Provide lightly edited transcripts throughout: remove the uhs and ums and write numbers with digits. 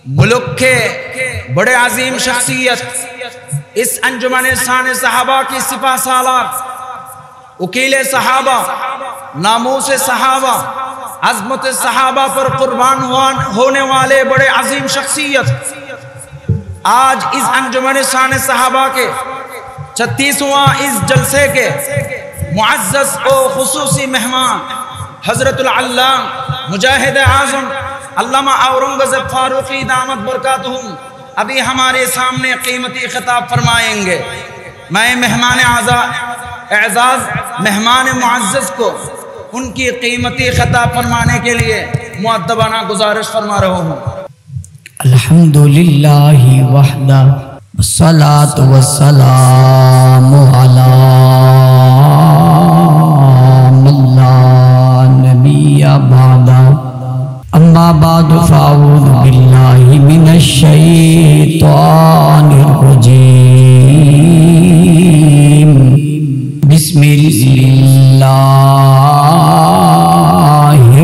ملک کے بڑے عظیم شخصیت، اس انجمن شان صحابہ کی سپہ سالار، وکیل صحابہ، ناموس صحابہ، عظمت صحابہ پر قربان ہونے والے بڑے عظیم شخصیت، آج اس انجمن شان صحابہ کے 36واں اس جلسے کے معزز و خصوصی مہمان حضرت العلامہ مجاہد اعظم علامہ اورنگزیب فاروقی دامت برکاتہم ابھی ہمارے سامنے قیمتی خطاب فرمائیں گے۔ میں مہمان اعزاز مہمان معزز کو ان کی قیمتی خطاب فرمانے کے لیے مؤدبانہ گزارش فرما رہا ہوں۔ الحمدللہ وحدہ والصلاة والسلام علی من لا نبی بعد اما بعد فاعوذ باللہ من الشیطان الرجیم بسم اللہ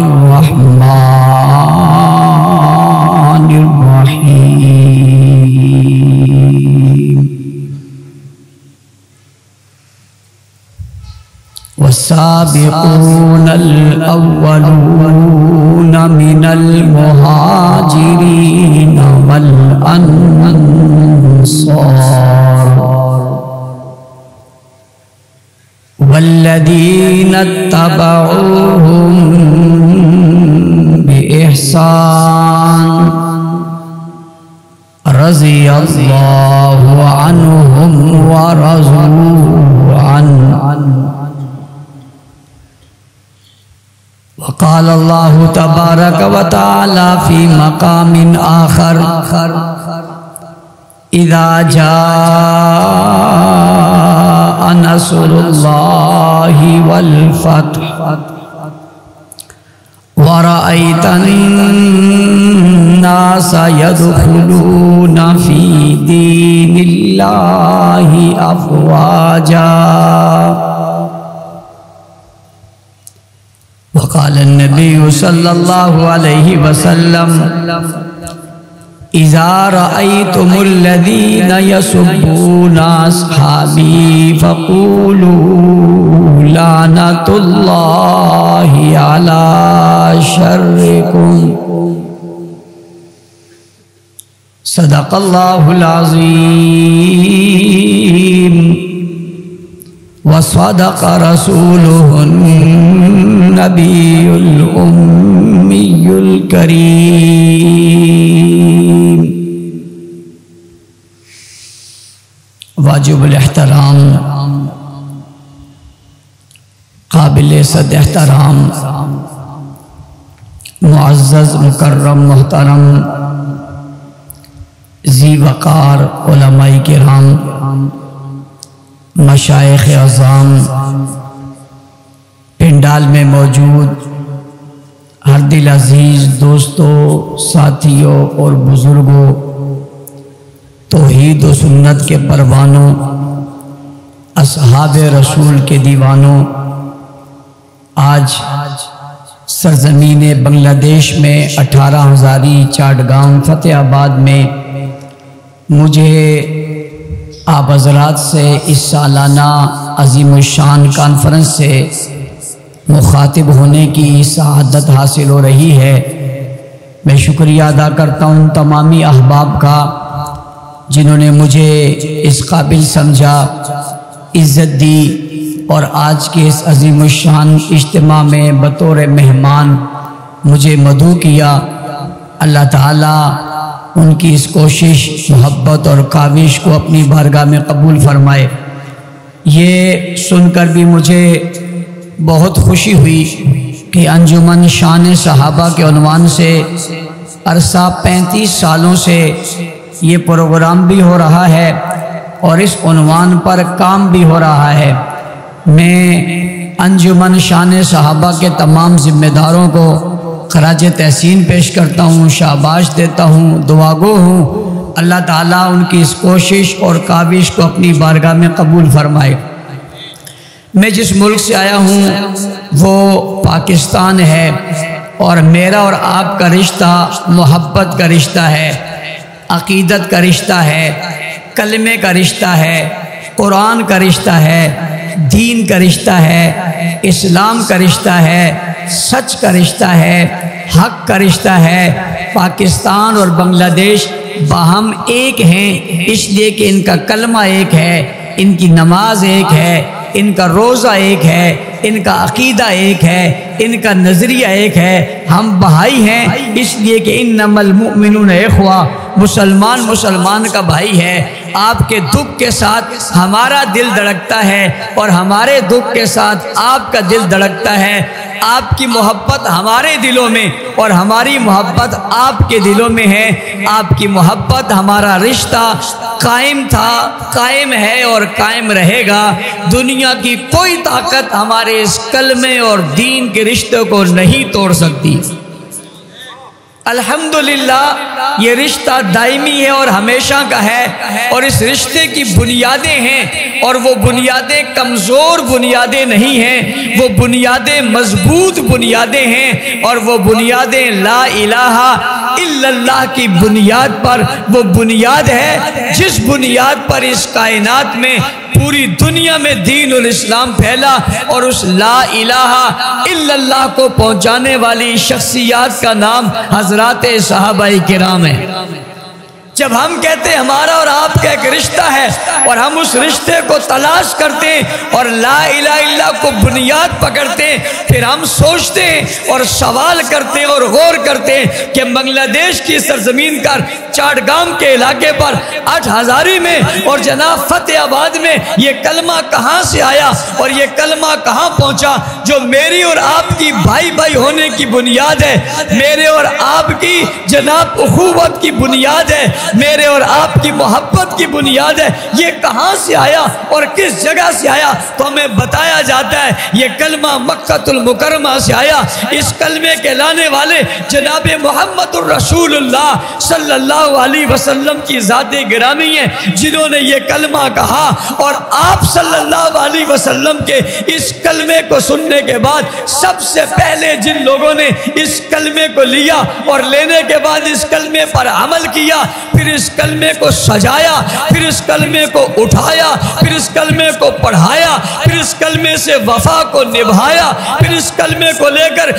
الرحمن الرحیم والسابقون الأولون من المهاجرين والأنصار والذين اتبعوهم بإحسان رضي الله عنهم ورضوا عنه وقال الله تبارك وتعالى في مقام آخر إذا جاء نصر الله والفتح ورأيت الناس يدخلون في دين الله أفواجا وقال النبي صلى الله عليه وسلم إذا رأيتم الذين يسبون أصحابي فقولوا لعنة الله على شركم صدق الله العظيم وصدق رسوله النبي الأمي الكريم واجب الاحترام قابل صد احترام معزز مکرم محترم ذی وقار علماء کرام مشائخ اعظام پنڈال میں موجود ہر دل عزیز دوستوں، ساتھیوں اور بزرگوں، توحید و سنت کے پروانوں، اصحاب رسول کے دیوانوں، آج سرزمین بنگلہ دیش میں 18 ہزاری چاٹگام فتح آباد میں مجھے آپ حضرات سے اس سالانہ عظیم الشان کانفرنس سے مخاطب ہونے کی سعادت حاصل ہو رہی ہے۔ میں شکریہ ادا کرتا ہوں تمامی احباب کا جنہوں نے مجھے اس قابل سمجھا، عزت دی اور آج کے اس عظیم الشان اجتماع میں بطور مہمان مجھے مدعو کیا۔ اللہ تعالیٰ ان کی اس کوشش، محبت اور کاوش کو اپنی بارگاہ میں قبول فرمائے۔ یہ سن کر بھی مجھے بہت خوشی ہوئی کہ انجمن شان صحابہ کے عنوان سے عرصہ 35 سالوں سے یہ پروگرام بھی ہو رہا ہے اور اس عنوان پر کام بھی ہو رہا ہے۔ میں انجمن شان صحابہ کے تمام ذمہ داروں کو خراج تحسین پیش کرتا ہوں، شاباش دیتا ہوں، دعا گو ہوں اللہ تعالیٰ ان کی اس کوشش اور کاوش کو اپنی بارگاہ میں قبول فرمائے۔ میں جس ملک سے آیا ہوں وہ پاکستان ہے اور میرا اور آپ کا رشتہ محبت کا رشتہ ہے، عقیدت کا رشتہ ہے، کلمے کا رشتہ ہے، قرآن کا رشتہ ہے، دین کا رشتہ ہے، اسلام کا رشتہ ہے، سچ کا رشتہ ہے، حق کا رشتہ ہے۔ پاکستان اور بنگلہ دیش باہم ایک ہیں، اس لیے کہ ان کا کلمہ ایک ہے، ان کی نماز ایک ہے، ان کا روزہ ایک ہے، ان کا عقیدہ ایک ہے، ان کا نظریہ ایک ہے۔ ہم بھائی ہیں، اس لیے کہ انما المؤمنون اخوہ، مسلمان کا بھائی ہے۔ آپ کے دکھ کے ساتھ ہمارا دل دھڑکتا ہے اور ہمارے دکھ کے ساتھ آپ کا دل دھڑکتا ہے۔ آپ کی محبت ہمارے دلوں میں اور ہماری محبت آپ کے دلوں میں ہے۔ آپ کی محبت، ہمارا رشتہ قائم تھا، قائم ہے اور قائم رہے گا۔ دنیا کی کوئی طاقت ہمارے اس کلمے اور دین کے رشتے کو نہیں توڑ سکتی۔ الحمدللہ یہ رشتہ دائمی ہے اور ہمیشہ کا ہے، اور اس رشتے کی بنیادیں ہیں، اور وہ بنیادیں کمزور بنیادیں نہیں ہیں، وہ بنیادیں مضبوط بنیادیں ہیں، اور وہ بنیادیں لا الہ الا اللہ کی بنیاد پر وہ بنیاد ہے جس بنیاد پر اس کائنات میں پوری دنیا میں دین الاسلام پھیلا، اور اس لا الہ الا اللہ کو پہنچانے والی شخصیات کا نام حضرات صحابہ کرام ہے۔ جب ہم کہتے ہیں ہمارا اور آپ کا ایک رشتہ ہے اور ہم اس رشتے کو تلاش کرتے ہیں اور لا الہ الا اللہ کو بنیاد پکڑتے ہیں، پھر ہم سوچتے ہیں اور سوال کرتے ہیں اور غور کرتے ہیں کہ بنگلہ دیش کی سرزمین کا چاٹگام کے علاقے پر 8 ہزاری میں اور جناب فتح آباد میں یہ کلمہ کہاں سے آیا اور یہ کلمہ کہاں پہنچا جو میری اور آپ کی بھائی بھائی ہونے کی بنیاد ہے، میرے اور آپ کی جناب اخوت کی بنیاد ہے، میرے اور آپ کی محبت کی بنیاد ہے۔ یہ کہاں سے آیا اور کس جگہ سے آیا؟ تو ہمیں بتایا جاتا ہے یہ کلمہ مکہ المکرمہ سے آیا۔ اس کلمے کے لانے والے جناب محمد الرسول اللہ صلی اللہ علیہ وسلم کی ذات گرامی ہیں، جنہوں نے یہ کلمہ کہا، اور آپ صلی اللہ علیہ وسلم کے اس کلمے کو سننے کے بعد سب سے پہلے جن لوگوں نے اس کلمے کو لیا اور لینے کے بعد اس کلمے پر عمل کیا، پھر اس کلمے کو سجایا، پھر اس کلمے کو اٹھایا، پھر اس کلمے کو پڑھایا، پھر اس کلمے سے وفا کو نبھایا، پھر اس کلمے کو لے کر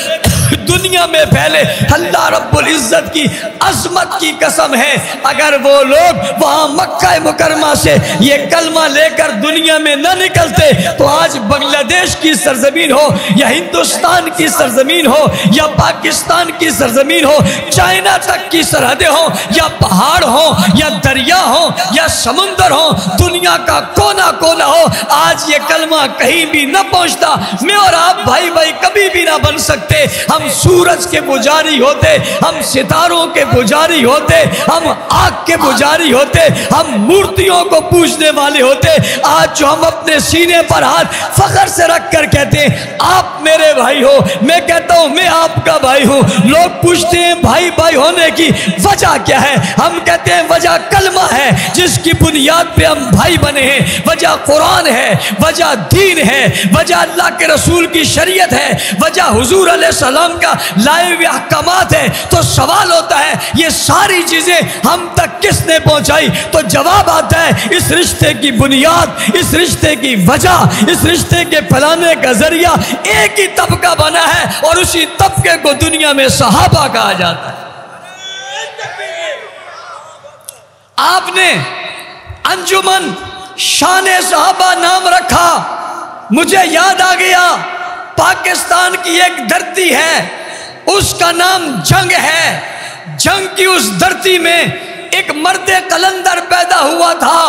دنیا میں پھیلے۔ اللہ رب العزت کی عظمت کی قسم ہے، اگر وہ لوگ وہاں مکہ مکرمہ سے یہ کلمہ لے کر دنیا میں نہ نکلتے تو آج بنگلہ دیش کی سرزمین ہو یا ہندوستان کی سرزمین ہو یا پاکستان کی سرزمین ہو، چائنا تک کی سرحدیں ہوں یا پہاڑ ہوں یا دریا ہوں یا سمندر ہوں، دنیا کا کونا کونا ہو، آج یہ کلمہ کہیں بھی نہ پہنچتا، میں اور آپ بھائی بھائی کبھی بھی نہ بن سکتے۔ ہم سورج کے پجاری ہوتے، ہم ستاروں کے پجاری ہوتے، ہم آگ کے پجاری ہوتے، ہم مورتیوں کو پوجنے والے ہوتے۔ آج جو ہم اپنے سینے پر ہاتھ فخر سے رکھ کر کہتے ہیں آپ میرے بھائی ہو، میں کہتا ہوں میں آپ کا بھائی ہوں، لوگ پوچھتے ہیں بھائی بھائی ہونے کی وجہ کیا ہے؟ ہم کہتے ہیں وجہ کلمہ ہے جس کی بنیاد پہ ہم بھائی بنے ہیں، وجہ قرآن ہے، وجہ دین ہے، وجہ اللہ کے رسول کی شریعت ہے، وجہ حضور علیہ السلام کا لائے ہوئے احکامات ہے۔ تو سوال ہوتا ہے یہ ساری چیزیں ہم تک کس نے پہنچائی؟ تو جواب آتا ہے اس رشتے کی بنیاد، اس رشتے کی وجہ، اس رشتے کے پھیلانے کا ذریعہ ایک ہی طبقہ بنا ہے، اور اسی طبقے کو دنیا میں صحابہ کہا جاتا ہے۔ آپ نے انجمن شان صحابہ نام رکھا، مجھے یاد آ گیا پاکستان کی ایک دھرتی ہے، اس کا نام جنگ ہے۔ جنگ کی اس دھرتی میں ایک مرد قلندر پیدا ہوا تھا،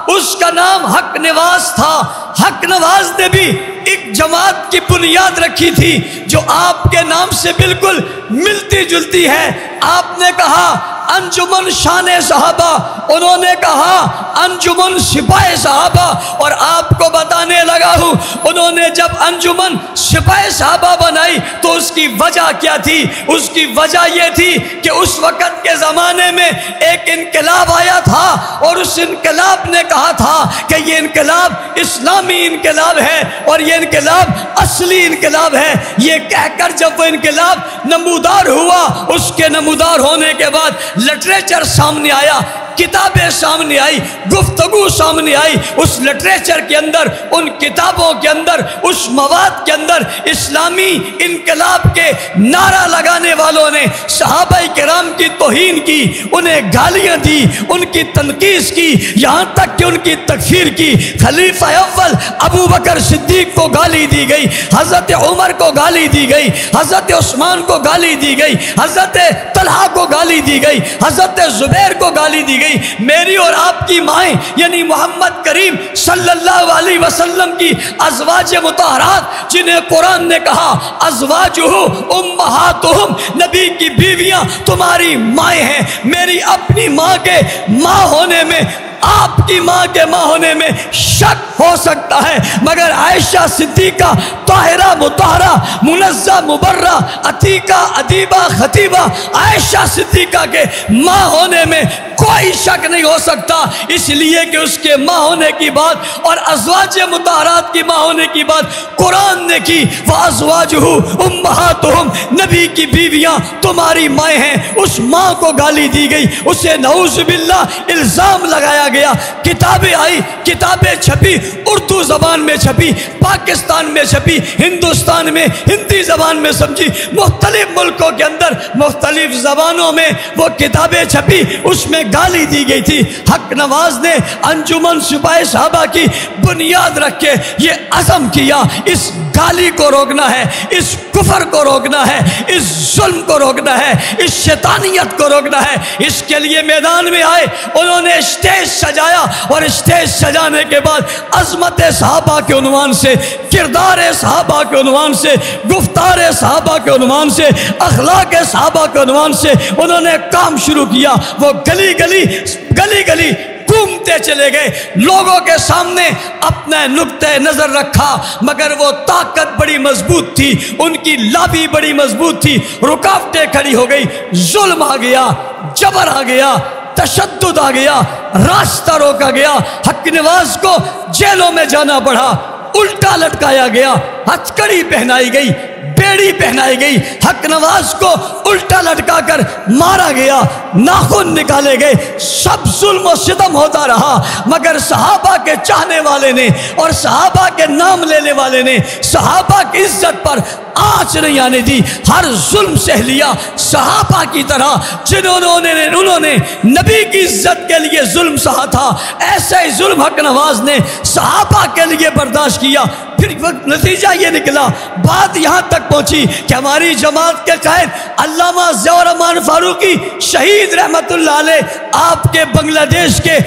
اس کا نام حق نواز تھا۔ حق نواز نے بھی ایک جماعت کی بنیاد رکھی تھی جو آپ کے نام سے بالکل ملتی جلتی ہے۔ آپ نے کہا انجمن شان صحابہ، انہوں نے کہا انجمن سپاہ صحابہ، اور آپ کو بتانے لگا ہوں انہوں نے جب انجمن سپاہ صحابہ بنائی تو اس کی وجہ کیا تھی؟ اس کی وجہ یہ تھی کہ اس وقت کے زمانے میں ایک ایک انقلاب آیا تھا اور اس انقلاب نے کہا تھا کہ یہ انقلاب اسلامی انقلاب ہے اور یہ انقلاب اصلی انقلاب ہے. یہ کہہ کر جب وہ انقلاب نمودار ہوا، اس کے نمودار ہونے کے بعد لٹریچر سامنے آیا، کتابیں سامنے آئی، گفتگو سامنے آئی. اس لٹریچر کے اندر، ان کتابوں کے اندر، اس مواد کے اندر اسلامی انقلاب کے نعرہ لگانے والوں نے صحابہ کرام کی توہین کی، انہیں گالیاں دی، ان کی تنقید کی، یہاں تک کہ ان کی تکفیر کی. خلیفہ اول ابو بکر صدیق کو گالی دی گئی، حضرت عمر کو گالی دی گئی، حضرت عثمان کو گالی دی گئی، حضرت طلحہ کو گالی دی گئی، حضرت زبیر کو گالی دی گئی. میری اور آپ کی مائیں یعنی محمد کریم صلی اللہ علیہ وسلم کی ازواج مطہرات، جنہیں قرآن نے کہا ازواجہ امہاتہم، نبی کی بیویاں تمہاری مائیں ہیں. میری اپنی ماں کے ماں ہونے میں، آپ کی ماں کے ماں ہونے میں شک ہو سکتا ہے، مگر عائشہ صدیقہ طاہرہ مطہرہ منزہ مبرہ عتیقہ ادیبہ خطیبہ عائشہ صدیقہ کے ماں ہونے میں کوئی شک نہیں ہو سکتا، اس لیے کہ اس کے ماں ہونے کی بات اور ازواج مطہرات کی ماں ہونے کی بات قرآن نے کی. وَأَزْوَاجُهُ أُمَّهَاتُهُمْ، نبی کی بیویاں تمہاری مائیں ہیں. اس ماں کو گالی دی گئی، اسے نعوذ باللہ الزام لگایا گیا. کتابیں آئی، کتابیں چھپی، اردو زبان میں چھپی، پاکستان میں چھپی، ہندوستان میں ہندی زبان میں سمجھی، مختلف ملکوں کے اندر مختلف زبانوں میں وہ کتابیں چھپی. اس میں گالی دی گئی تھی. حق نواز نے انجمن سپاہی صحابہ کی بنیاد رکھ کے یہ عزم کیا، اس گالی کو روکنا ہے، اس کفر کو روکنا ہے، اس ظلم کو روکنا ہے، اس شیطانیت کو روکنا ہے. اس کے لیے میدان میں آئے، انہوں نے اسٹیج سجایا اور اسٹیج سجانے کے بعد عظمت صحابہ کے عنوان سے، کردار صحابہ کے عنوان سے، گفتار صحابہ کے عنوان سے، اخلاق صحابہ کے عنوان سے انہوں نے کام شروع کیا. وہ گلی گلی گھومتے چلے گئے، لوگوں کے سامنے اپنا نقطہ نظر رکھا، مگر وہ طاقت بڑی مضبوط تھی، ان کی لابی بڑی مضبوط تھی. رکاوٹیں کھڑی ہو گئی، ظلم آ گیا، جبر آ گیا، تشدد آ گیا، راستہ روکا گیا. حق نواز کو جیلوں میں جانا پڑا، الٹا لٹکایا گیا، ہتھکڑی پہنائی گئی، بیڑی پہنائی گئی. حق نواز کو الٹا لٹکا کر مارا گیا، ناخن نکالے گئے. سب ظلم و ستم ہوتا رہا، مگر صحابہ کے چاہنے والے نے اور صحابہ کے نام لینے والے نے صحابہ کی عزت پر آنچ نہیں آنے دی. ہر ظلم سہ لیا، صحابہ کی طرح جنہوں نے نبی کی عزت کے لیے ظلم سہا تھا، ایسا ہی ظلم حق نواز نے صحابہ کے لیے برداشت کیا. پھر نتیجہ یہ نکلا، بات یہاں تک پہنچی کہ ہماری جماعت کے قائد علامہ ضیاء الرحمن فاروقی شہید رحمت اللہ علیہ آپ کے بنگلہ دیش کے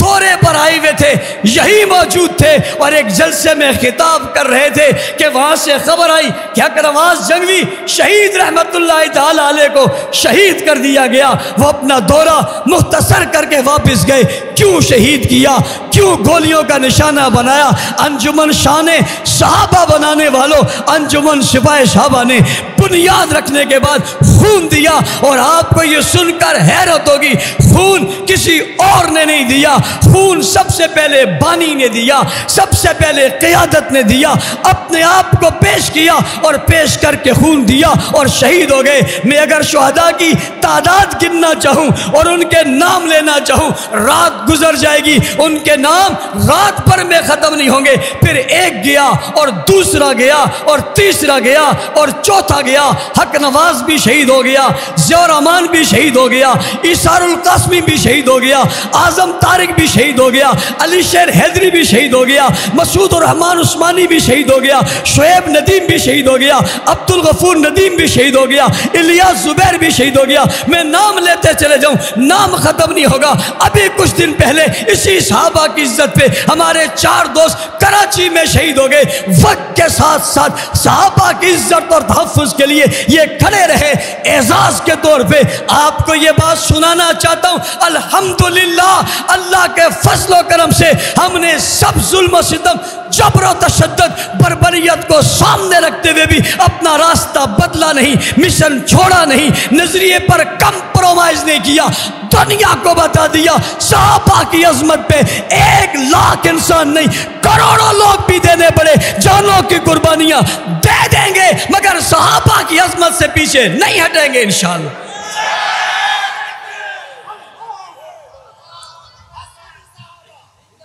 دورے پر آئے ہوئے تھے، یہی موجود تھے اور ایک جلسے میں خطاب کر رہے تھے کہ وہاں سے خبر آئی کہ حق نواز جنگوی شہید رحمت اللہ تعالی علیہ کو شہید کر دیا گیا. وہ اپنا دورہ مختصر کر کے واپس گئے. کیوں شہید کیا؟ کیوں گولیوں کا نشانہ بنایا؟ انجمن شان صحابہ بنانے والوں، انجمن سپاہی صحابہ نے بنیاد رکھنے کے بعد خون دیا. اور آپ کو یہ سن کر حیرت ہوگی، خون کسی اور نے نہیں دیا، خون سب سے پہلے بانی نے دیا، سب سے پہلے قیادت نے دیا. اپنے آپ کو پیش کیا اور پیش کر کے خون دیا اور شہید ہو گئے. میں اگر شہداء کی تعداد گننا چاہوں اور ان کے نام لینا چاہوں، رات گزر جائے گی، ان کے نام رات بھر میں ختم نہیں ہوں گے. پھر ایک گیا اور دوسرا گیا اور تیسرا گیا اور چوتھا گیا. حق نواز بھی شہید ہو گیا، ضیاء الرحمن بھی شہید ہو گیا، ایثار القاسمی بھی شہید ہو گیا، اعظم طارق بھی شہید ہو گیا، علی شیر حیدری بھی شہید ہو گیا، مسعود الرحمن عثمانی بھی شہید ہو گیا، شعیب ندیم بھی شہید ہو گیا، عبد الغفور ندیم بھی شہید ہو گیا، الیاس زبیر بھی شہید ہو گیا. میں نام لیتے چلے جاؤں، نام ختم نہیں ہوگا. ابھی کچھ دن پہلے اسی صحابہ کی عزت پہ ہمارے 4 دوست کراچی میں شہید ہو گئے. وقت کے ساتھ ساتھ صحابہ کی عزت اور تحفظ کے لیے یہ کھڑے رہے. اعزاز کے طور پہ آپ کو یہ بات سنانا چاہتا ہوں، الحمدللہ اللہ کے فضل و کرم سے ہم نے سب ظلم و ستم، جبر و تشدد، بربریت کو سامنے رکھتے ہوئے بھی اپنا راستہ بدلا نہیں، مشن چھوڑا نہیں، نظریے پر کمپرومائز نہیں کیا، دنیا کو بتا دیا صحابہ کی عظمت پہ 1,00,000 انسان نہیں، کروڑوں لوگ بھی دینے پڑے، جانوں کی قربانیاں دے دیں گے، مگر صحابہ کی عظمت سے پیچھے نہیں ہٹیں گے انشاءاللہ۔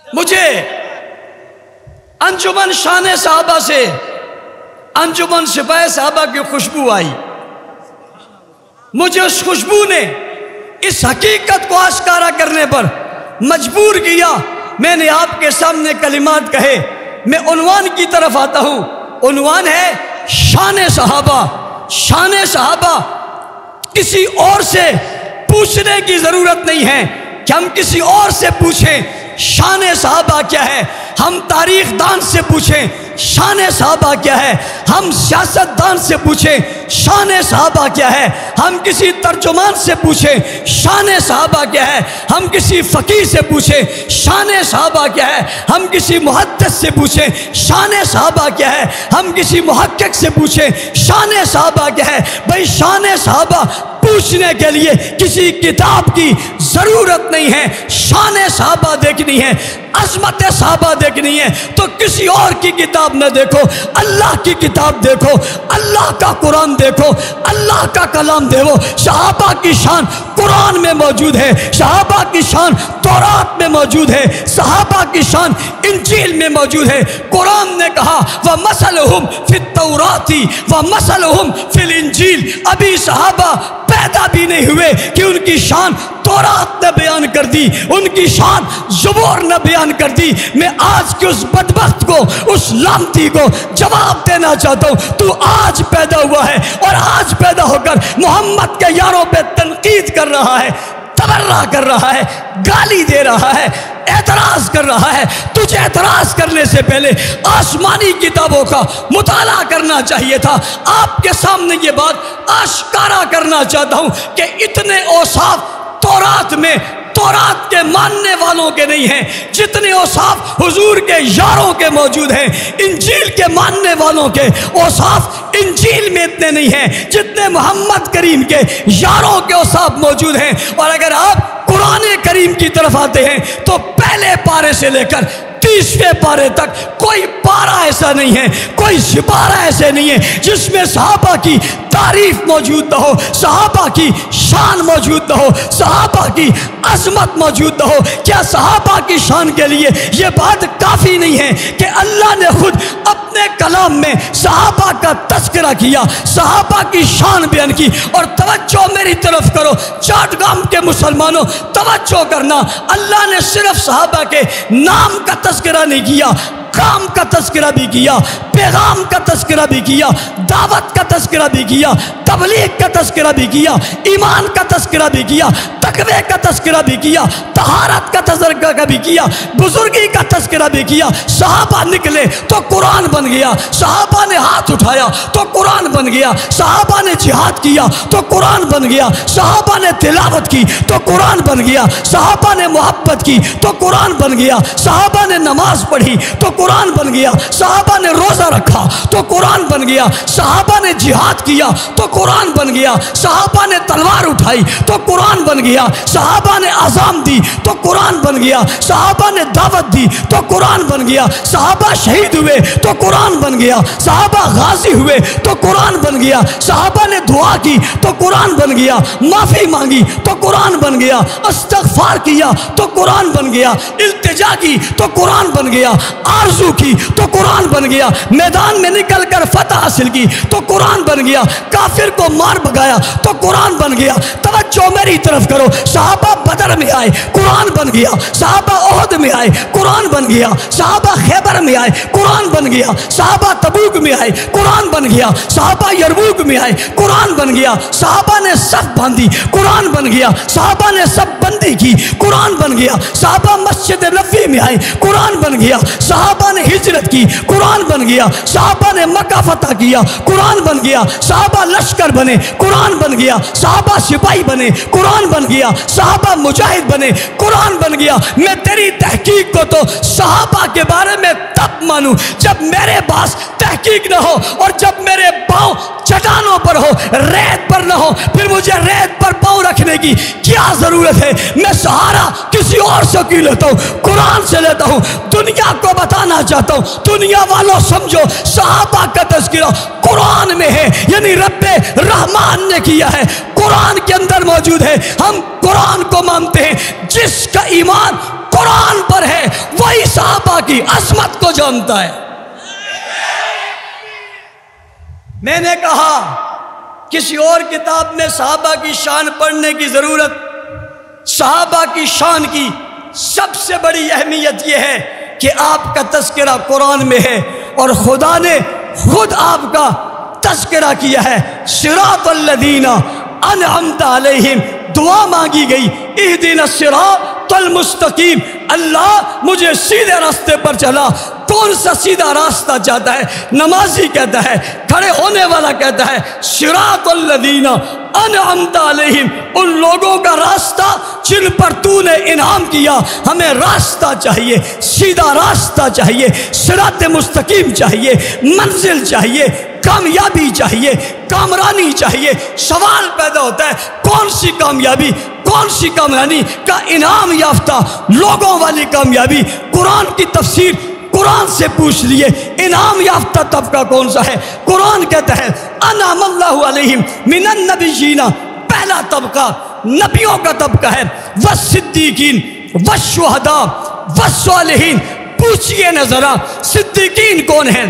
مجھے انجمن شان صحابہ سے، انجمن سپاہ صحابہ کی خوشبو آئی، مجھے اس خوشبو نے اس حقیقت کو آشکارا کرنے پر مجبور کیا۔ میں نے آپ کے سامنے کلمات کہے، میں عنوان کی طرف آتا ہوں، عنوان ہے شان صحابہ۔ شان صحابہ کسی اور سے پوچھنے کی ضرورت نہیں ہے کہ ہم کسی اور سے پوچھیں شان صحابہ کیا ہے، ہم تاریخ دان سے پوچھیں شان صحابہ کیا ہے، ہم سیاست دان سے پوچھیں شان صحابہ کیا ہے، ہم کسی ترجمان سے پوچھیں شان صحابہ کیا ہے، ہم کسی فقیہ سے پوچھیں شان صحابہ کیا ہے، ہم کسی محدث سے پوچھیں شان صحابہ کیا ہے، ہم کسی محقق سے پوچھیں شان صحابہ کیا ہے۔ بھائی شان صحابہ پوچھنے کے لیے کسی کتاب کی ضرورت نہیں ہے، شان صحابہ دیکھنی ہے، عظمت صحابہ دیکھنی ہے تو کسی اور کی کتاب نہ دیکھو، اللہ کی کتاب دیکھو، اللہ کا قرآن دیکھو، اللہ کا کلام دیکھو۔ صحابہ کی شان قرآن میں موجود ہے، صحابہ کی شان تورات میں موجود ہے، صحابہ کی شان انجیل میں موجود ہے۔ قرآن نے کہا وَمَثَلُهُمْ فِي التَّوْرَاةِ وَمَثَلُهُمْ فِي الْإِنجِيلِ، ابھی صحابہ پیدا بھی نہیں ہوئے کہ ان کی شان تورات نے بیان کر دی، ان کی شان زبور نے بیان کر دی۔ میں آج کے اس بدبخت کو، اس لامتی کو جواب دینا چاہتا ہوں، تو آج پیدا ہوا ہے اور آج پیدا ہو کر محمد کے یاروں پہ تنقید کر رہا ہے، تبرہ کر رہا ہے، گالی دے رہا ہے، اعتراض کر رہا ہے۔ تجھے اعتراض کرنے سے پہلے آسمانی کتابوں کا مطالعہ کرنا چاہیے تھا۔ آپ کے سامنے یہ بات آشکارا کرنا چاہتا ہوں کہ اتنے اوصاف تورات میں، تورات کے ماننے والوں کے نہیں ہیں جتنے اوصاف حضور کے یاروں کے موجود ہیں، انجیل کے ماننے والوں کے اوصاف انجیل میں اتنے نہیں ہیں جتنے محمد کریم کے یاروں کے اوصاف موجود ہیں۔ اور اگر آپ قرآن کریم کی طرف آتے ہیں تو پہلے پارے سے لے کر 30ویں پارے تک کوئی پارہ ایسا نہیں ہے، کوئی سپارہ ایسے نہیں ہے جس میں صحابہ کی تعریف موجود نہ ہو، صحابہ کی شان موجود نہ ہو، صحابہ کی عظمت موجود نہ ہو۔ کیا صحابہ کی شان کے لیے یہ بات کافی نہیں ہے کہ اللہ نے خود اپنے کلام میں صحابہ کا تذکرہ کیا، صحابہ کی شان بیان کی؟ اور توجہ میری طرف کرو چاٹگام کے مسلمانوں، توجہ کرنا، اللہ نے صرف صحابہ کے نام کا تذکرہ نہیں کیا، کام کا تذکرہ بھی کیا، پیغام کا تذکرہ بھی کیا، دعوت کا تذکرہ بھی کیا، تبلیغ کا تذکرہ بھی کیا، ایمان کا تذکرہ بھی کیا، تقوی کا تذکرہ بھی کیا، طہارت کا تذکرہ بھی کیا، بزرگی کا تذکرہ بھی کیا۔ صحابہ نکلے تو قرآن بن گیا، صحابہ نے ہاتھ اٹھایا تو قرآن بن گیا، صحابہ نے جہاد کیا تو قرآن بن گیا، صحابہ نے تلاوت کی تو قرآن بن گیا، صحابہ نے محبت کی تو قرآن بن گیا، صحابہ نے نماز پڑھی تو قرآن بن گیا، صحابہ نے روزہ رکھا تو قرآن بن گیا، صحابہ نے جہاد کیا تو قرآن بن گیا، صحابہ نے تلوار اٹھائی تو قرآن بن گیا، صحابہ نے اذان دی تو قرآن بن گیا، صحابہ نے دعوت دی تو قرآن بن گیا، صحابہ شہید ہوئے تو قرآن بن گیا، صحابہ غازی ہوئے تو قرآن بن گیا، صحابہ نے دعا کی تو قرآن بن گیا، معافی مانگی تو قرآن بن گیا، استغفار کیا تو قرآن بن گیا، التجا کی تو قرآن بن گیا، آرزو کی تو قرآن بن گیا، میدان میں نکل کر فتح حاصل کی تو قرآن بن گیا، کافر کو مار بگایا تو قرآن بن گیا۔ توجہ میری طرف کرو، صحابہ بدر میں آئے قرآن بن گیا، صحابہ احد میں آئے قرآن بن گیا، صحابہ خیبر میں آئے قرآن بن گیا، صحابہ تبوک میں آئے قرآن بن گیا، صحابہ یرموک میں آئے قرآن بن گیا، صحابہ نے صف باندھی قرآن بن گیا، صحابہ نے صف بندی کی قرآن بن گیا، صحابہ مسجد نبوی میں آئے قرآن بن گیا، صحابہ صحابہ نے ہجرت کی، قرآن بن گیا. صحابہ نے مکہ فتح کیا، قرآن بن گیا. صحابہ لشکر بنے، قرآن بن گیا. صحابہ سپاہی بنے، قرآن بن گیا. صحابہ مجاہد بنے، قرآن بن گیا. میں تیری تحقیق کو تو صحابہ کے بارے میں تب مانوں جب میرے پاس تحقیق نہ ہو، اور جب میرے پاؤں چٹانوں پر ہو، ریت پر نہ ہو. پھر مجھے ریت پر پاؤں رکھنے کی کیا ضرورت ہے؟ میں سہارا کسی اور سے کیوں لیتا ہوں؟ قرآن سے لیتا ہوں. دنیا کو بتانا چاہتا ہوں، دنیا والوں سمجھو صحابہ کا تذکرہ قرآن میں ہے، یعنی رب رحمان نے کیا ہے، قرآن کے اندر موجود ہے. ہم قرآن کو مانتے ہیں. جس کا ایمان قرآن پر ہے وہی صحابہ کی عظمت کو جانتا ہے. میں نے کہا کسی اور کتاب میں صحابہ کی شان پڑھنے کی ضرورت. صحابہ کی شان کی سب سے بڑی اہمیت یہ ہے کہ آپ کا تذکرہ قرآن میں ہے، اور خدا نے خود آپ کا تذکرہ کیا ہے. صراط الذین انعمت علیہم دعا مانگی گئی، اہدنا الصراط المستقیم. اللہ مجھے سیدھے راستے پر چلا. کون سا سیدھا راستہ چاہتا ہے؟ نمازی کہتا ہے، کھڑے ہونے والا کہتا ہے صراط الذین انعمت علیہم، ان لوگوں کا راستہ جن پر تو نے انعام کیا. ہمیں راستہ چاہیے، سیدھا راستہ چاہیے، صراط مستقیم چاہیے، منزل چاہیے، کامیابی چاہیے، کامرانی چاہیے. سوال پیدا ہوتا ہے کون سی کامیابی، کون سی کامیابی کا انعام یافتہ لوگوں والی کامیابی؟ قرآن کی تفسیر قرآن سے پوچھ لیے. انعام یافتہ طبقہ کون سا ہے؟ قرآن کہتا ہے انعم اللہ علیہم من النبیین، پہلا طبقہ نبیوں کا طبقہ ہے. والصدیقین والشہداء والصالحین. پوچھئے نہ ذرا صدیقین کون ہیں،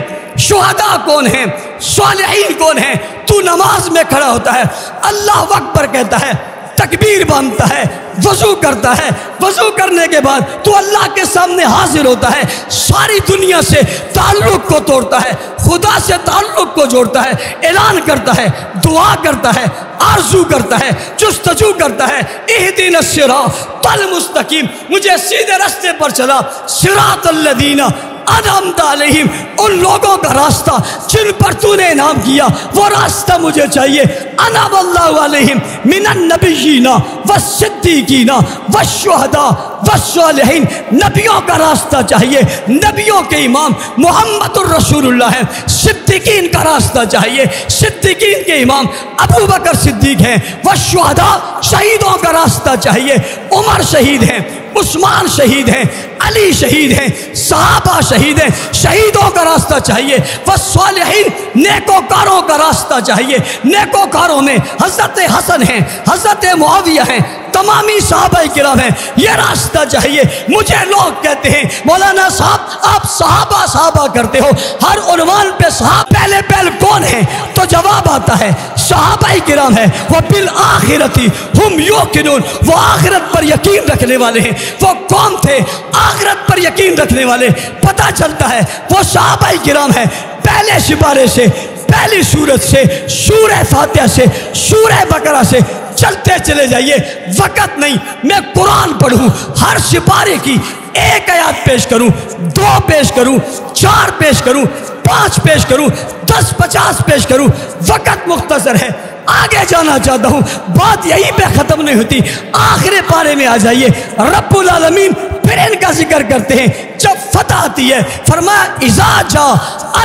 شہداء کون ہیں، صالحین کون ہیں؟ تو نماز میں کھڑا ہوتا ہے، اللہ اکبر کہتا ہے، تکبیر باندھتا ہے، وضو کرتا ہے، وضو کرنے کے بعد تو اللہ کے سامنے حاضر ہوتا ہے، ساری دنیا سے تعلق کو توڑتا ہے، خدا سے تعلق کو جوڑتا ہے، اعلان کرتا ہے، دعا کرتا ہے، آرزو کرتا ہے، جستجو کرتا ہے. اہدنا الصراط المستقیم، مجھے سیدھے راستے پر چلا. صراط الذین انعمت علیہم، ان لوگوں کا راستہ جن پر تو نے انعام کیا، وہ راستہ مجھے چاہیے. انعم اللہ علیہم من النبیین والصدیقین والشہداء والصالحین. نبیوں کا راستہ چاہیے، نبیوں کے امام محمد الرسول اللہ ہے. صدیقین کا راستہ چاہیے، صدیقین کے امام ابو بکر صدیق ہیں. والشہداء، شہیدوں کا راستہ چاہیے. عمر شہید ہیں، عثمان شہید ہیں، علی شہید ہیں، صحابہ شہید ہیں. شہیدوں کا راستہ چاہیے. والصالحین، نیکوکاروں کا راستہ چاہیے. نیکوکاروں میں حضرت حسن ہیں، حضرت معاویہ ہیں، تمامی صحابہ کرام ہیں. یہ راستہ چاہیے. مجھے لوگ کہتے ہیں مولانا صاحب آپ صحابہ صحابہ کرتے ہو، ہر عنوان پہ صحابہ پہلے کون ہیں؟ تو جواب آتا ہے صحابہ کرام ہے. وہ بالآخرۃ ہم یوقنون، وہ آخرت پر یقین رکھنے والے ہیں. وہ کون تھے آخرت پر یقین رکھنے والے؟ پتہ چلتا ہے وہ صحابہ کرام ہیں. پہلے سپارے سے، پہلی سورت سے، سورہ فاتحہ سے، سورہ بقرہ سے چلتے چلے جائیے، وقت نہیں. میں قرآن پڑھوں، ہر سپارے کی ایک آیات پیش کروں، 2 پیش کروں، 4 پیش کروں، 5 پیش کروں، 10 50 پیش کروں، وقت مختصر ہے. آگے جانا چاہتا ہوں، بات یہیں پہ ختم نہیں ہوتی. آخری پارے میں آ جائیے. رب العالمین پھر ان کا ذکر کرتے ہیں. جب فتح آتی ہے فرمایا اذا جاء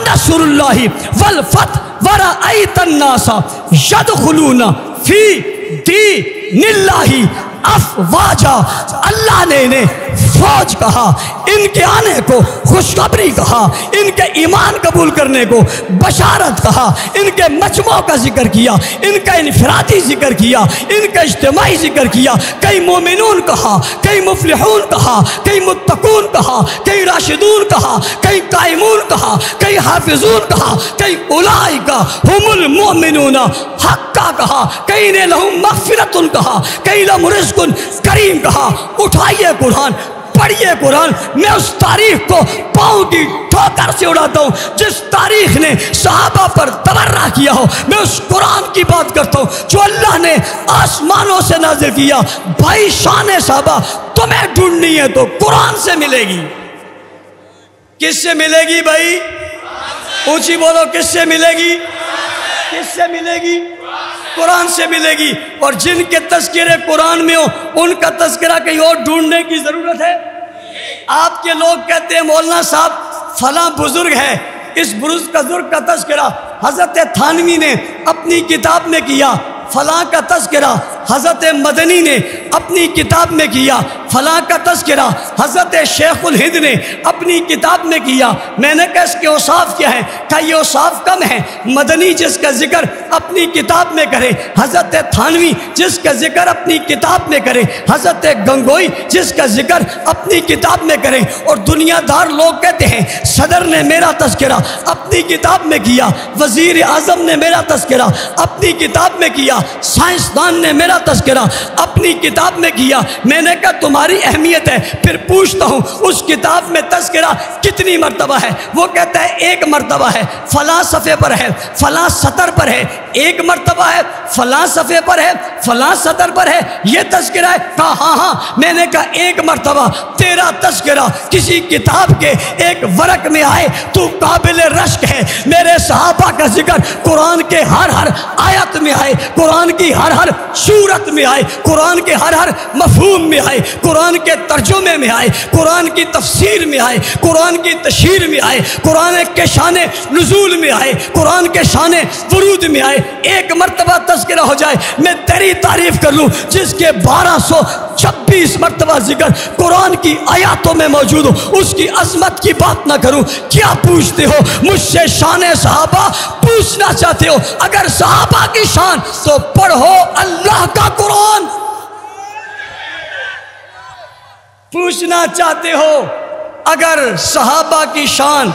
نصر اللہ والفتح ورأیت الناس یدخلون فی دین اللہ افواجا. اللہ نے انہیں فوج کہا، ان کے آنے کو خوشخبری کہا، ان کے ایمان قبول کرنے کو بشارت کہا، ان کے مجموع کا ذکر کیا، ان کا انفرادی ذکر کیا، ان کا اجتماعی ذکر کیا. کئی مومنون کہا، کئی مفلحون کہا، کئی متقون کہا، کئی راشدون کہا، کئی قائمون کہا، کئی حافظون کہا، کئی اولئک هم المؤمنون حقا کہا، کئی نے لہم مغفرت کہا، کئی لہم رزق کریم کہا. اٹھائیے قرآن، پڑھیے قرآن. میں اس تاریخ کو پاؤں کی ٹھوکر سے اڑاتا ہوں جس تاریخ نے صحابہ پر تبرہ کیا ہو. میں اس قرآن کی بات کرتا ہوں جو اللہ نے آسمانوں سے نازل کیا. بھائی شان صحابہ تمہیں ڈھونڈنی ہے تو قرآن سے ملے گی. کس سے ملے گی بھائی؟ اونچی بولو، کس سے ملے گی؟ کس سے ملے گی؟ قرآن سے ملے گی۔ اور جن کے تذکرے قرآن میں ہو ان کا تذکرہ کہیں اور ڈھونڈنے کی ضرورت ہے؟ آپ کے لوگ کہتے ہیں مولانا صاحب فلاں بزرگ ہے، اس بزرگ کا تذکرہ حضرت تھانوی نے اپنی کتاب میں کیا، فلاں کا تذکرہ حضرت مدنی نے اپنی کتاب میں کیا، فلاں کا تذکرہ حضرت شیخ الہند نے اپنی کتاب میں کیا۔ میں نے کہا اس کے اوصاف کیا ہیں؟ کہا یہ اوصاف کم ہیں، مدنی جس کا ذکر اپنی کتاب میں کرے، حضرت تھانوی جس کا ذکر اپنی کتاب میں کرے، حضرت گنگوئی جس کا ذکر اپنی کتاب میں کرے، اور دنیا دار لوگ کہتے ہیں صدر نے میرا تذکرہ اپنی کتاب میں کیا، وزیر اعظم نے میرا تذکرہ اپنی کتاب میں کیا، سائنسدان نے میرا تذکرہ اپنی کتاب میں کیا۔ میں نے کہا تمہاری اہمیت ہے، پھر پوچھتا ہوں اس کتاب میں تذکرہ کتنی مرتبہ ہے؟ وہ کہتا ہے ایک مرتبہ ہے، فلاں صفحے پر ہے، فلاں سطر پر ہے، ایک مرتبہ ہے، فلاں صفحے پر ہے، فلاں سطر پر ہے، یہ تذکرہ ہے؟ کہا ہاں ہاں۔ میں نے کہا ایک مرتبہ تیرا تذکرہ کسی کتاب کے ایک ورق میں آئے تو قابل رشک ہے۔ میرے صحابہ کا ذکر قرآن کے ہر آیت میں آئے، قرآن کی ہر صورت میں آئے، قرآن کے ہر مفہوم میں آئے، قرآن کے ترجمے میں آئے، قرآن کی تفسیر میں آئے، قرآن کی تشہیر میں آئے، قرآن کے شان نزول میں آئے، قرآن کے شان ورود میں آئے۔ ایک مرتبہ تذکرہ ہو جائے میں تیری تعریف کر لوں، جس کے 1226 مرتبہ ذکر قرآن کی آیاتوں میں موجود ہو، اس کی عظمت کی بات نہ کروں؟ کیا پوچھتے ہو مجھ سے؟ شان صحابہ پوچھنا چاہتے ہو؟ اگر صحابہ کی شان تو پڑھو اللہ کا قرآن۔ پوچھنا چاہتے ہو اگر صحابہ کی شان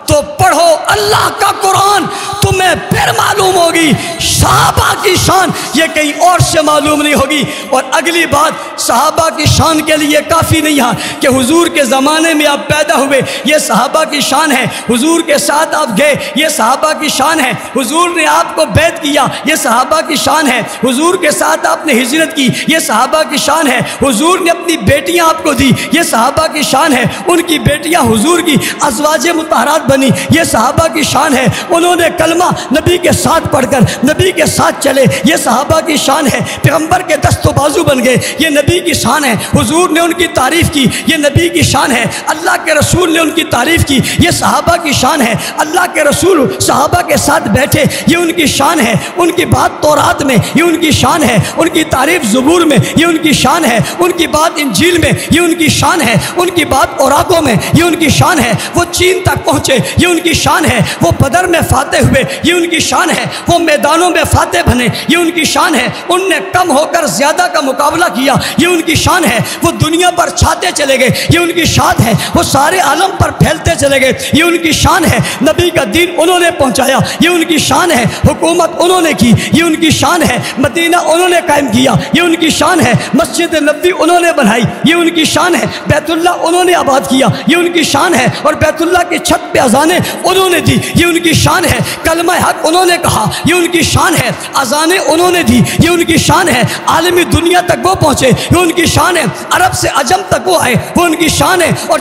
تو پڑھو اللہ کا قرآن، تمہیں پھر معلوم ہوگی صحابہ کی شان یہ کہیں اور سے معلوم نہیں ہوگی۔ اور اگلی بات، صحابہ کی شان کے لیے کافی نہیں ہے کہ حضور کے زمانے میں آپ پیدا ہوئے، یہ صحابہ کی شان ہے، حضور کے ساتھ آپ گئے، یہ صحابہ کی شان ہے، حضور نے آپ کو بیعت کیا، یہ صحابہ کی شان ہے، حضور کے ساتھ آپ نے ہجرت کی، یہ صحابہ کی شان ہے، حضور نے اپنی بیٹیاں آپ کو دی، یہ صحابہ کی شان ہے، ان کی بیٹیاں حضور کی ازواج مطہرات بنی، یہ صحابہ کی شان ہے، انہوں نے کلمہ نبی کے ساتھ پڑھ کر نبی کے ساتھ چلے، یہ صحابہ کی شان ہے، پیغمبر کے دست و بازو بن گئے، یہ نبی کی شان ہے، حضور نے ان کی تعریف کی، یہ نبی کی شان ہے، اللہ کے رسول نے ان کی تعریف کی، یہ صحابہ کی شان ہے، اللہ کے رسول صحابہ کے ساتھ بیٹھے، یہ ان کی شان ہے، ان کی بات تورات میں یہ ان کی شان ہے، ان کی تعریف زبور میں یہ ان کی شان ہے، ان کی بات انجیل میں یہ ان کی شان ہے، ان کی بات اوراقوں میں یہ ان کی شان ہے، وہ چین تک پہنچے یہ ان کی شان ہے، وہ بدر میں فاتح ہوئے یہ ان کی شان ہے، وہ میدانوں میں فاتح بنے یہ ان کی شان ہے، ان نے کم ہو کر زیادہ کا مقابلہ کیا یہ ان کی شان ہے، وہ دنیا پر چھاتے چلے گئے یہ ان کی شان ہے، وہ سارے عالم پر پھیلتے چلے گئے یہ ان کی شان ہے، نبی کا دین انہوں نے پہنچایا یہ ان کی شان ہے، حکومت انہوں نے کی یہ ان کی شان ہے، مدینہ انہوں نے قائم کیا یہ ان کی شان ہے، مسجد نبوی انہوں نے بنائی یہ ان کی شان ہے، بیت اللہ انہوں نے آباد کیا یہ ان کی شان ہے، اور بیت اللہ کی چھت پہ اذانیں انہوں نے دی یہ ان کی شان ہے، کلمہ حق انہوں نے کہا یہ ان کی شان ہے، اذانیں انہوں نے دی یہ ان کی شان ہے، عالمی دنیا تک وہ پہنچے یہ ان کی شان ہے، عرب سے عجم تک وہ آئے وہ ان کی شان ہے، اور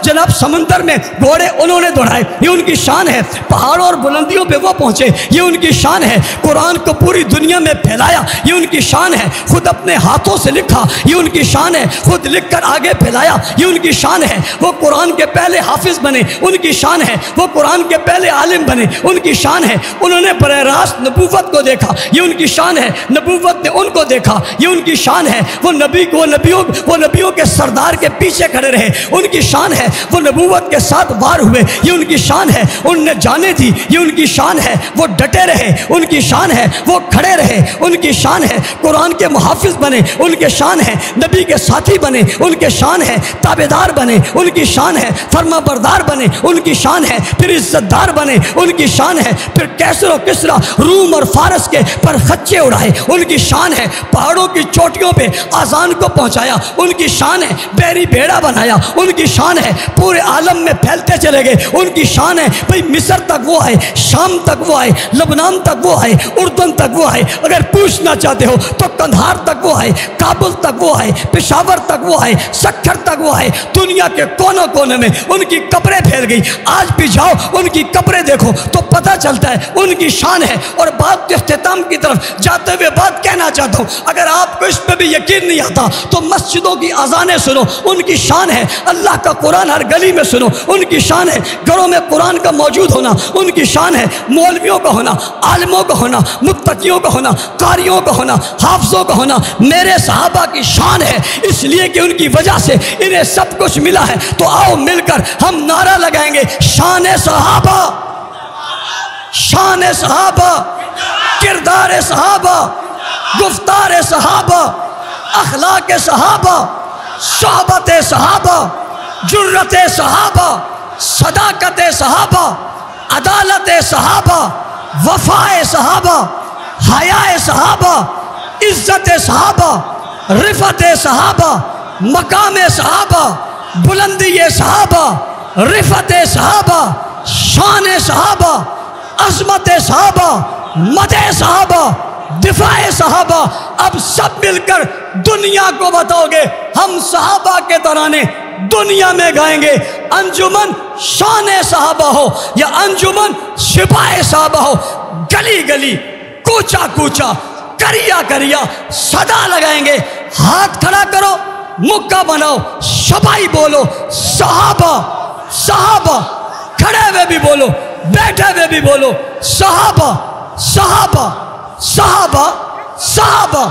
جناب سمندر میں گھوڑے انہوں نے دوڑائے یہ ان کی شان ہے، پہاڑوں اور بلندیوں پہ وہ پہنچے یہ ان کی شان ہے، قرآن کو پوری دنیا میں پھیلایا یہ ان کی شان ہے، خود اپنے ہاتھوں سے لکھا یہ ان کی شان ہے، خود لکھ کر آگے پھیلایا یہ ان کی شان ہے، وہ قرآن کے پہلے حافظ بنے ان کی شان ہے، وہ قرآن کے پہلے عالم بنے ان کی شان ہے، انہوں نے براہ راست نبوت کو دیکھا یہ ان کی شان ہے، نبوت نے ان کو دیکھا یہ ان کی شان ہے، وہ نبیوں کے سردار کے پیچھے کھڑے رہے ان کی شان ہے، وہ نبوت کے ساتھ وار ہوئے یہ ان کی شان ہے، ان نے جانے دی یہ ان کی شان ہے، وہ ڈٹے رہے ان کی شان ہے، وہ کھڑے رہے ان کی شان ہے، قرآن کے محافظ بنے ان کے شان ہے، نبی کے ساتھی بنے ان کے شان ہے، تابعدار بنے ان کی شان ہے، فرما بردار بنے ان کی شان ہے، پھر عزت دار بنے ان کی شان ہے، پھر کیسر و کسرا روم اور فارس کے پر خچے اڑائے، ان کی شان ہے پہاڑوں کی چوٹیوں پہ آذان کو پہنچایا، ان کی شان ہے بحری بیڑا بنایا، ان کی شان ہے پورے عالم میں پھیلتے چلے گئے، ان کی شان ہے بھئی مصر تک وہ آئے، شام تک وہ آئے، لبنان تک وہ آئے، اردن تک وہ آئے، اگر پوچھنا چاہتے ہو تو قندھار تک وہ آئے، کابل تک وہ آئے، پشاور تک وہ آئے، سکھر تک وہ آئے، دنیا کے کونوں کونے میں ان کی قبریں پھیل گئی۔ آج بھی جاؤ ان کی قبریں دیکھو تو پتہ چلتا ہے ان کی شان ہے۔ اور بات کے اختتام کی طرف جاتے ہوئے بات کہنا چاہتا ہوں، اگر آپ کو اس پہ بھی یقین نہیں آتا تو مسجدوں کی اذانیں سنو، ان کی شان ہے اللہ کا قرآن ہر گلی میں سنو، ان کی شان ہے گھروں میں قرآن کا موجود ہونا، ان کی شان ہے مولویوں کا ہونا، عالموں کا ہونا، متقیوں کا ہونا، قاریوں کا ہونا، حافظوں کا ہونا۔ میرے صحابہ کی شان ہے اس لیے کہ ان کی وجہ سے انہیں سب کچھ ملا ہے۔ تو آؤ مل کر ہم نعرہ لگائیں گے، شان صحابہ، شان صحابہ، کردار صحابہ، گفتار صحابہ، اخلاق صحابہ، صحبت صحابہ، جرت صحابہ، صداقت صحابہ، عدالت صحابہ، وفا صحابہ، حیا صحابہ، عزت صحابہ، رفعت صحابہ، مقام صحابہ، بلندی صحابہ، رفعت صحابہ، شان صحابہ، عظمت صحابہ، مدح صحابہ، دفاع صحابہ۔ اب سب مل کر دنیا کو بتاؤ گے ہم صحابہ کے ترانے دنیا میں گائیں گے، انجمن شان صحابہ ہو یا انجمن سپاہ صحابہ ہو، گلی گلی کوچا کوچا کریا کریا صدا لگائیں گے، ہاتھ کھڑا کرو، مکہ بناؤ، شبائی بولو، صحابہ صحابہ، کھڑے ہوئے بھی بولو، بیٹھے ہوئے بھی بولو، صحابہ صحابہ صحابہ صحابہ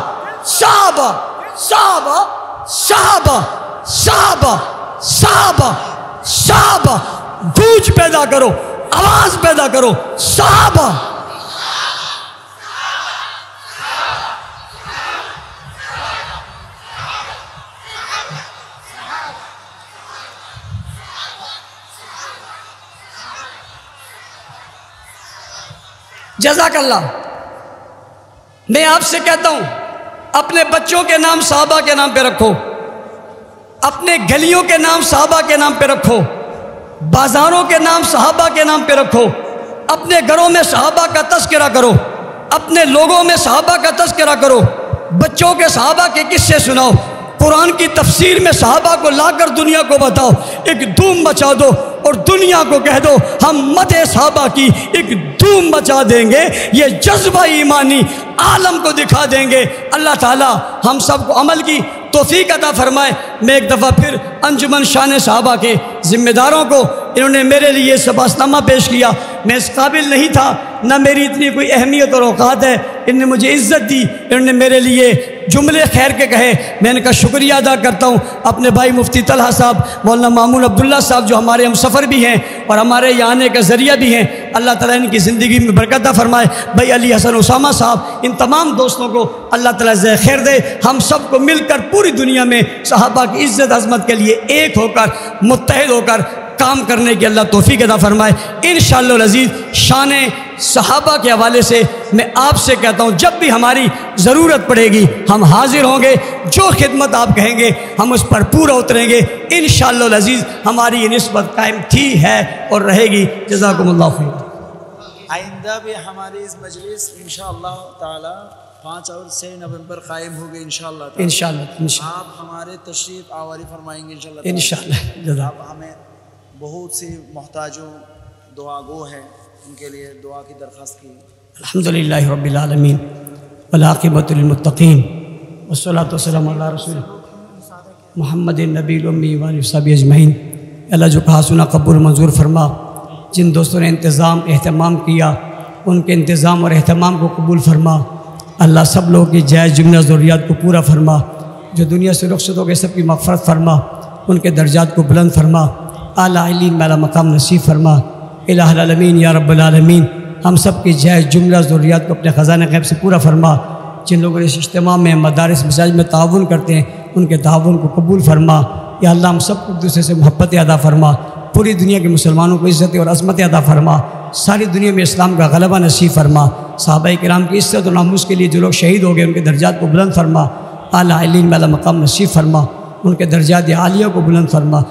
صحابہ صحابہ صحابہ صحابہ صحابہ صحابہ، گونج پیدا کرو، آواز پیدا کرو، صحابہ۔ جزاک اللہ۔ میں آپ سے کہتا ہوں اپنے بچوں کے نام صحابہ کے نام پہ رکھو، اپنے گلیوں کے نام صحابہ کے نام پہ رکھو، بازاروں کے نام صحابہ کے نام پہ رکھو، اپنے گھروں میں صحابہ کا تذکرہ کرو، اپنے لوگوں میں صحابہ کا تذکرہ کرو، بچوں کے صحابہ کے قصے سناؤ، قرآن کی تفسیر میں صحابہ کو لا کر دنیا کو بتاؤ، ایک دھوم مچا دو اور دنیا کو کہہ دو ہم مدح صحابہ کی ایک دھوم مچا دیں گے، یہ جذبہ ایمانی عالم کو دکھا دیں گے۔ اللہ تعالی ہم سب کو عمل کی توفیق عطا فرمائے۔ میں ایک دفعہ پھر انجمن شان صحابہ کے ذمہ داروں کو، انہوں نے میرے لیے سباسنامہ پیش کیا، میں اس قابل نہیں تھا، نہ میری اتنی کوئی اہمیت اور اوقات ہے، انہوں نے مجھے عزت دی، انہوں نے میرے لیے جملے خیر کے کہے، میں ان کا شکریہ ادا کرتا ہوں۔ اپنے بھائی مفتی طلحہ صاحب، مولانا مامون عبداللہ صاحب جو ہمارے ہم سفر بھی ہیں اور ہمارے یہاں آنے کا ذریعہ بھی ہیں، اللہ تعالیٰ ان کی زندگی میں برکت عطا فرمائے۔ بھائی علی حسن اسامہ صاحب، ان تمام دوستوں کو اللہ تعالیٰ جزائے خیر دے، ہم سب کو مل کر پوری دنیا میں صحابہ کی عزت عظمت کے لیے ایک ہو کر متحد ہو کر کام کرنے کی اللہ توفیق عطا فرمائے انشاءاللہ العزیز۔ شان صحابہ کے حوالے سے میں آپ سے کہتا ہوں جب بھی ہماری ضرورت پڑے گی ہم حاضر ہوں گے، جو خدمت آپ کہیں گے ہم اس پر پورا اتریں گے انشاءاللہ العزیز۔ ہماری یہ نسبت قائم تھی ہے اور رہے گی۔ جزاکم اللہ خیر۔ آئندہ بھی ہماری اس مجلس انشاءاللہ تعالی 5 اور 6 نومبر قائم ہوگی انشاءاللہ تعالی۔ انشاءاللہ آپ ہمارے تشریف آوری فرمائیں گے انشاءاللہ تعالی۔ انشاءاللہ۔ آپ ہمیں بہت سی محتاجوں دعا گو ہیں، ان کے لیے دعا کی درخواست کی۔ الحمدللہ رب العالمین والعاقبۃ للمتقین والصلاۃ والسلام علی رسول محمد النبی الامی وآلہ وصحبہ اجمعین۔ اللہ جو کہا سنا قبول منظور فرما، جن دوستوں نے انتظام اہتمام کیا ان کے انتظام اور اہتمام کو قبول فرما۔ اللہ سب لوگوں کی جائز جملہ ضروریات کو پورا فرما، جو دنیا سے رخصت ہو گئے سب کی مغفرت فرما، ان کے درجات کو بلند فرما، اعلیٰ علم اعلیٰ مقام نصیب فرما۔ الہ العالمین یا رب العالمین، ہم سب کی جائز جملہ ضروریات کو اپنے خزانہ غیب سے پورا فرما۔ جن لوگوں نے اس اجتماع میں مدارس مساجد میں تعاون کرتے ہیں ان کے تعاون کو قبول فرما۔ یا اللہ ہم سب کو ایک دوسرے سے محبت ادا فرما، پوری دنیا کے مسلمانوں کو عزت اور عظمت عطا فرما، ساری دنیا میں اسلام کا غلبہ نصیب فرما، صحابہ کرام کی عزت و ناموس کے لیے جو لوگ شہید ہو گئے ان کے درجات کو بلند فرما، اعلیٰ علین والا مقام نصیب فرما، ان کے درجات عالیہ کو بلند فرما۔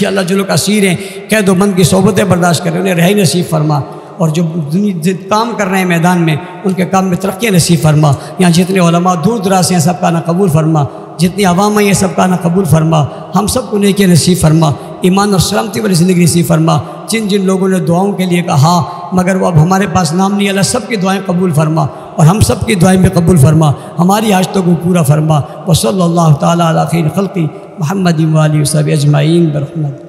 یا اللہ جو لوگ اسیر ہیں قید و بند کی صحبتیں برداشت کر رہے ہیں انہیں رہائی نصیب فرما، اور جو کام کر رہے ہیں میدان میں ان کے کام میں ترقی نصیب فرما۔ یہاں جتنے علماء دور دراز ہیں سب کا نہ قبول فرما، جتنی عوام ہیں سب کا نہ قبول فرما، ہم سب کو نیکی نصیب فرما، ایمان اور سلامتی والی زندگی نصیب فرما۔ جن جن لوگوں نے دعاؤں کے لیے کہا مگر وہ اب ہمارے پاس نام نہیں، اللہ سب کی دعائیں قبول فرما اور ہم سب کی دعائیں بھی قبول فرما، ہماری حاجتوں کو پورا فرما۔ وصلی اللہ تعالیٰ علی خیر خلقی محمد و آلہ و صحبہ اجمعین برحمتہ۔